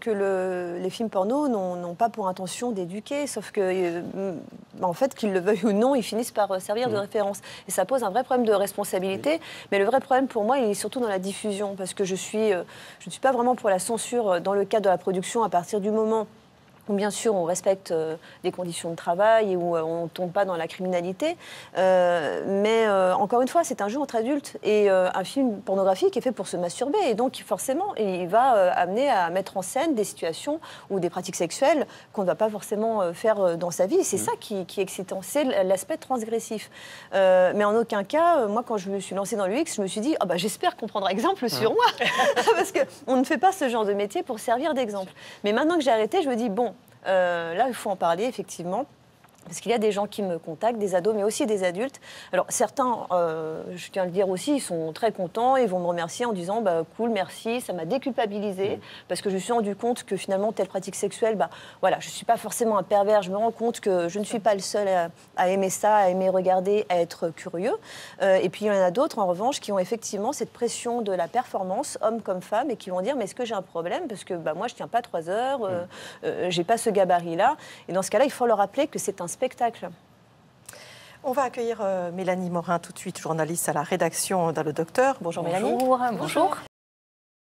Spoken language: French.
que les films porno n'ont pas pour intention d'éduquer, sauf que, en fait, qu'ils le veuillent ou non, ils finissent par servir de référence. Et ça pose un vrai problème de responsabilité. Mais le vrai problème pour moi, il est surtout dans la diffusion, parce que je ne suis pas vraiment pour la censure dans le cadre de la production à partir du moment où bien sûr on respecte des conditions de travail et où on ne tombe pas dans la criminalité. Mais encore une fois, c'est un jeu entre adultes et un film pornographique est fait pour se masturber. Et donc forcément, il va amener à mettre en scène des situations ou des pratiques sexuelles qu'on ne va pas forcément faire dans sa vie. C'est ça qui est excitant, c'est l'aspect transgressif. Mais en aucun cas, moi quand je me suis lancée dans l'UX, je me suis dit ah bah, j'espère qu'on prendra exemple sur moi. Parce qu'on ne fait pas ce genre de métier pour servir d'exemple. Mais maintenant que j'ai arrêté, je me dis bon, là, il faut en parler, effectivement. Parce qu'il y a des gens qui me contactent, des ados, mais aussi des adultes. Alors, certains, je tiens à le dire aussi, ils sont très contents, ils vont me remercier en disant bah, « cool, merci, ça m'a déculpabilisé », parce que je me suis rendu compte que finalement, telle pratique sexuelle, bah, voilà, je ne suis pas forcément un pervers, je me rends compte que je ne suis pas le seul à aimer ça, à aimer regarder, à être curieux. Et puis, il y en a d'autres, en revanche, qui ont effectivement cette pression de la performance, hommes comme femmes, et qui vont dire « mais est-ce que j'ai un problème ? Parce que bah, moi, je ne tiens pas 3 heures, je n'ai pas ce gabarit-là. » Et dans ce cas-là, il faut leur rappeler que c'est un spectacle. On va accueillir Mélanie Morin tout de suite, journaliste à la rédaction dans Le Docteur. Bonjour Mélanie. Bonjour.